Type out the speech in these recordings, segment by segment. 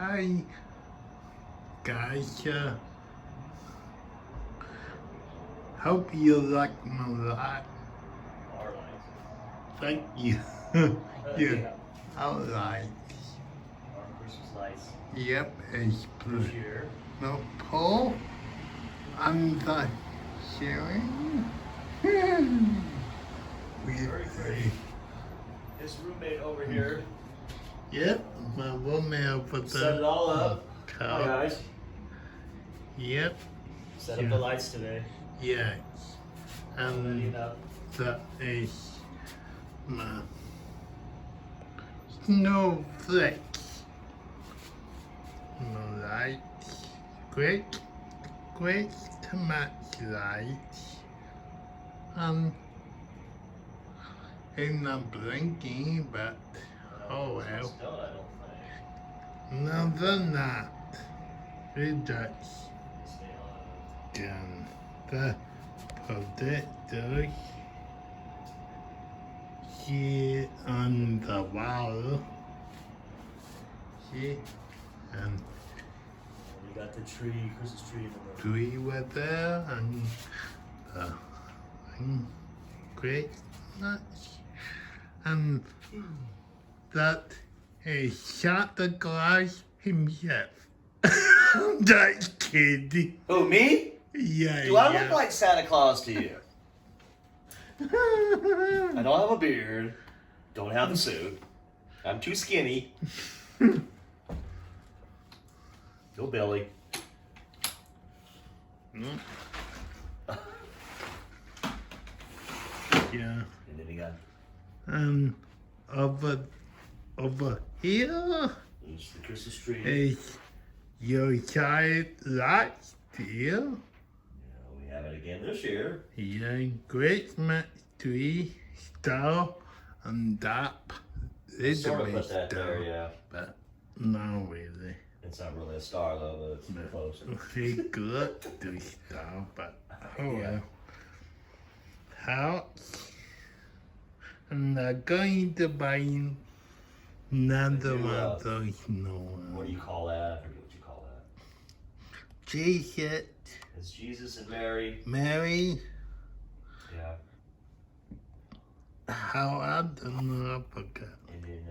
Hi, guys. Hope you like my life. Our lights. Thank you. Yeah. Our life. Our Christmas lights Yep, it's blue. this year. No, Paul, I'm the sharing. Very pretty. His roommate over here Yep, my woman over set it all up. Hi guys. Yep, Set up the lights today. yes. Ready enough. That is my snowflakes. My lights. Great tomato lights. It's not blinking, but oh well. Still, I don't think. No, they're not. It just Stay on. done the projector here on the wall. Here and We got the tree, Christmas tree in the room. tree was there and the great much. And that he shot the glass himself. Just kidding. Who, me? Yeah, Do I look like Santa Claus to you? I don't have a beard. Don't have the suit. I'm too skinny. Go Billy. Mm. Yeah. And then he got Over here it's the Christmas tree. is your child last year. Yeah, we have it again this year. Yeah, Christmas tree star on top. Sort of put that there, yeah. But not really. It's not really a star though, but it's close. He good to star, but oh Yeah. well. House. I'm not going to buy another one of those no What do you call that? I forget what you call that. Jesus, It's Jesus and Mary. Mary, Yeah. how I don't know, I forgot. And then,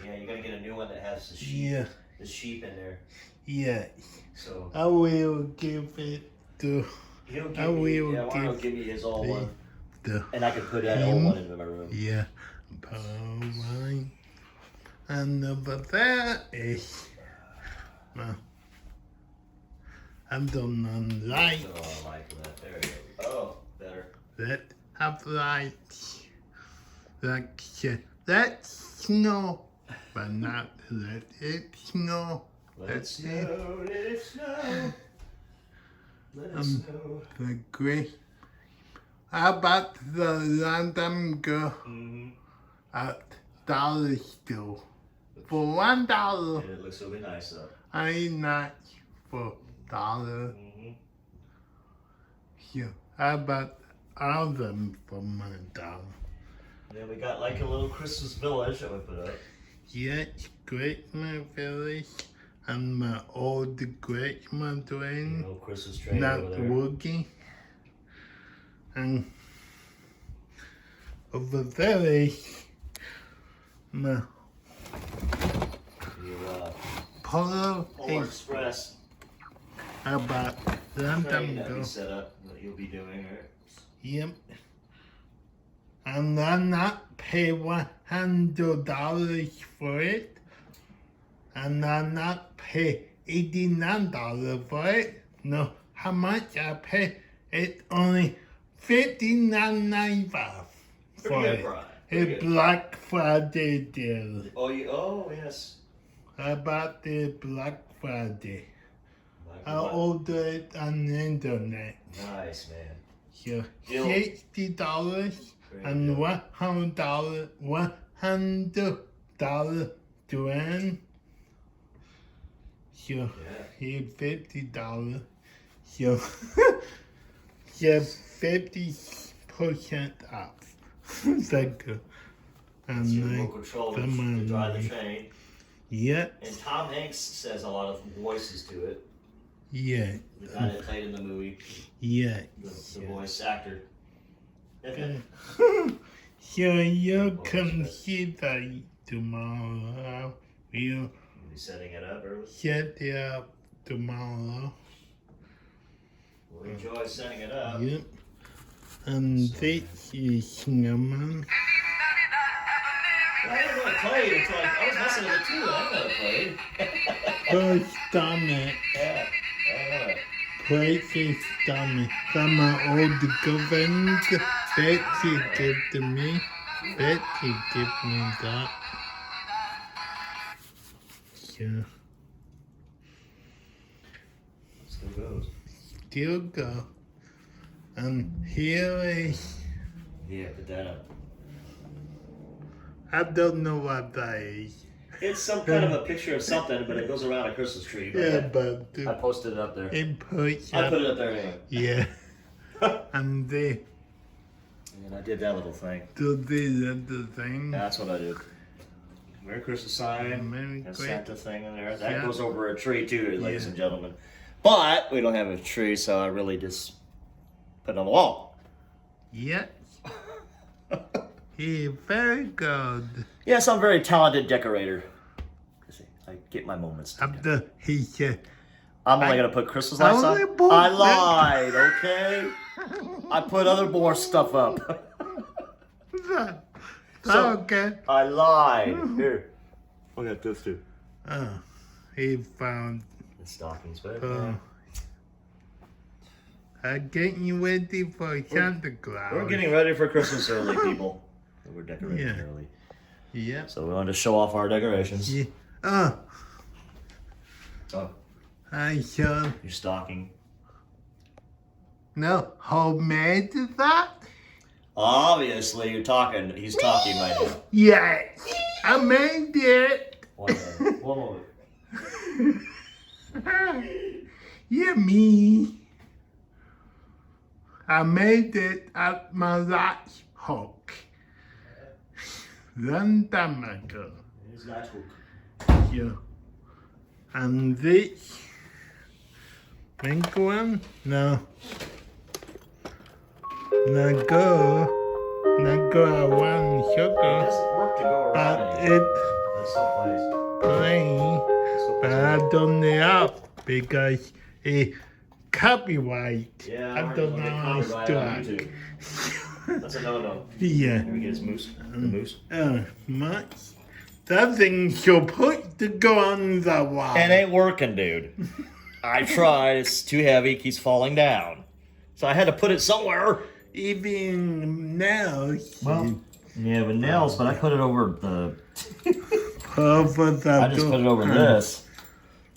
yeah, you gotta get a new one that has the sheep. Yeah, The sheep in there. yeah. So I will give it to he'll give I me. will Yeah, why don't give give me his old one, the and I can put that old one in my room. yeah, Pauline. And over there is I don't know light. So I like that. There you go. Oh, better. Let have lights. Like let snow, but not let it snow. Let it snow. Let it snow. Let it snow. The great. How about the random girl Mm-hmm. at dollar store for $1? And it looks really nice though. I not for $1. Mm-hmm. Here, how about all of them for $1? And then we got like a little Christmas village that we put up. Yes, Christmas village and my old Christmas A train little Christmas tree not over there. working. And over there is my Your Polo Polar is Express about train random that go. we set up that you'll be doing, right? Yep. And I not pay $100 for it. And I not pay $89 for it. No, how much I pay? It's only $59.95 for Pretty good it. price. Pretty It's good. Black Friday deal. Oh yes. How about the Black Friday? Like I what? ordered it on the internet. Nice, man. So Deal. $60 Very and good. $100 to earn. So Yeah. here $50. So yeah, 50% off. Thank you. It's your And remote control the to drive the money. train. Yeah. And Tom Hanks says a lot of voices to it. Yeah. The guy that played in the movie. Yeah. The voice actor. So you can see that tomorrow. We'll You'll be setting it up early. set it up tomorrow. We'll enjoy setting it up. Yep. And this is Snowman. I didn't know it played until I was messing with it too. I didn't know it played. Her stomach. Yeah, I know it. Crazy stomach. From my old girlfriend. Betsy gave to me. Betsy gave me that. Yeah. Still goes. Still go. And here is, Yeah, put that up. I don't know what that is. It's some kind of a picture of something, but it goes around a Christmas tree. Yeah, but I posted it up there. it puts I up. put it up there anyway. Yeah. And they And I did that little thing. do this other thing. That's what I did. Merry Christmas sign. Merry And Christmas. Santa thing in there. That Yeah. goes over a tree too, ladies Yeah. and gentlemen. But we don't have a tree, so I really just put it on the wall. Yes. He very good. Yes, I'm a very talented decorator. I get my moments. After he said, I'm only gonna put Christmas lights only on. put I that- lied, okay? I put other more stuff up. So- okay. I lied. Here, look at this too. Oh, he found. The stockings, but I'm getting ready for Santa Claus. we're getting ready for Christmas early, people. We're decorating Yeah. early, Yep. so we wanted to show off our decorations. Yeah. Oh, I saw. your stocking. No, homemade is that? Obviously, you're talking. He's talking right now. Yes. I made it. One moment. Yeah, me. I made it at my last hook. Long time ago. Here's that hook. Yeah. And this pink one? No. Not go. Not go I want It sugar. doesn't work to go around But anymore. it That's so place. plain. So But I don't know because it copyright. Yeah, I don't know how to copyright do on it. YouTube. That's a no-no. Yeah. Can we get his moose? The moose? Much. That thing's supposed to go on the wall. It ain't working, dude. I tried. It's too heavy. Keeps falling down. So I had to put it somewhere. Even now, Yeah, with nails, but I put it over the. over the I just put it over this.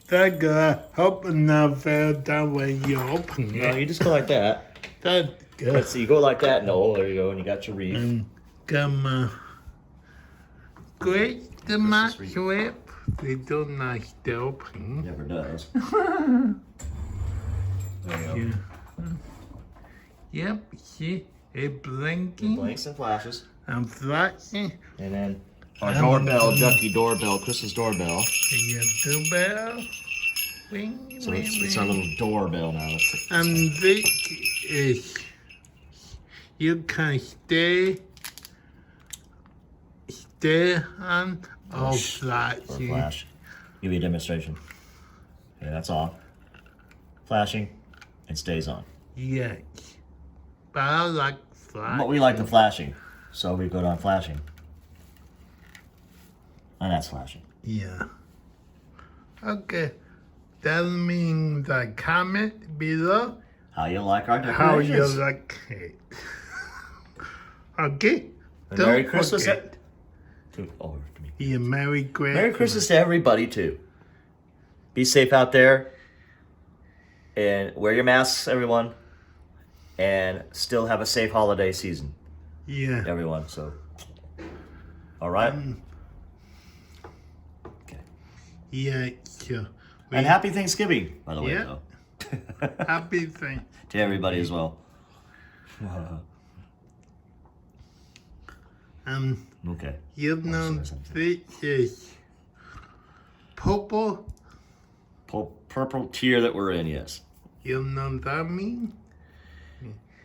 That guy open the fell down when you open No, it. you just go like that. That's good. Let's see. You go like that. No, there you go, and you got your wreath. And come great the match wreath. whip. They don't like to open. Never does. There you go. Yeah. Yep, see it blinking Blinks and flashes. and flashing. And then our doorbell, Ducky doorbell, Chris's doorbell. Yeah, the bell. Ring, So ring, it's our ring. little doorbell now. Let's take this And out. this is you can stay on or For flashing. flash. Give you a demonstration. Okay, that's off. Flashing. It stays on. Yes. But I like flashing. But we like the flashing. So we go down flashing. And that's flashing. Yeah. Okay. Tell me in the comment below How you like our how decorations. you like it. Okay. And Merry Christmas. forget. Oh, to me. Yeah, Merry Christmas. Merry Christmas to everybody too. Be safe out there. And wear your masks, everyone. And still have a safe holiday season, Yeah. everyone. So, all right. Okay. Yeah, sure. And happy Thanksgiving, by the way, Yeah. though. Happy thing. To everybody as well. Um, Okay. you know, sorry, this is purple. Purple tier that we're in, yes. You know what that mean?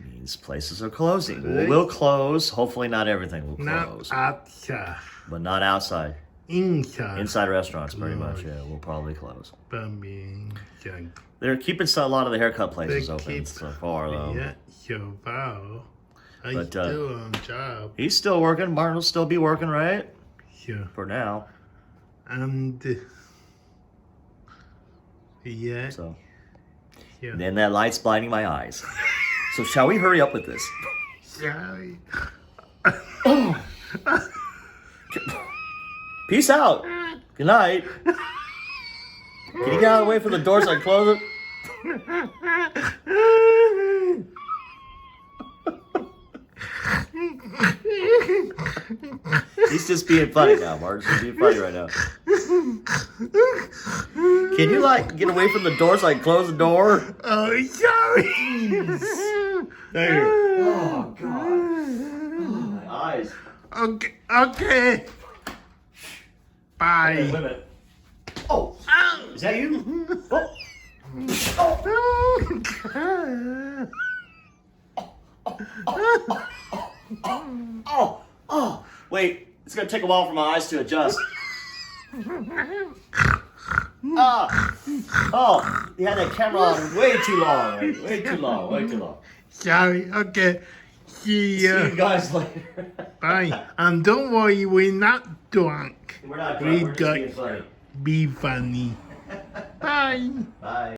Means places are closing. We'll close. Hopefully not everything will close. Not outside. But not outside. Inside. Inside restaurants, pretty much, yeah. We'll probably close. Yeah. They're keeping a lot of the haircut places open so far, though. Yeah, so far. I'm But, still on job. He's still working. Martin will still be working, right? Yeah. For now. And yeah. So. Yeah. And then that light's blinding my eyes. So shall we hurry up with this? Sorry. Peace out. Good night. Can you get out of the way for the door so I can close it? He's just being funny now, Mark. He's being funny right now. Can you, like, get away from the door so I can close the door? Oh, sorry. There. Oh, God. Oh, my eyes. Okay. Bye. Wait a minute. Oh, is that you? Oh. Wait, it's gonna take a while for my eyes to adjust. Oh, you had that camera on way too long. Way too long. Sorry. Okay. See See ya. you guys later. Bye. And don't worry, we're not drunk. We're not drunk, we're just being funny. Be funny. Bye. Bye.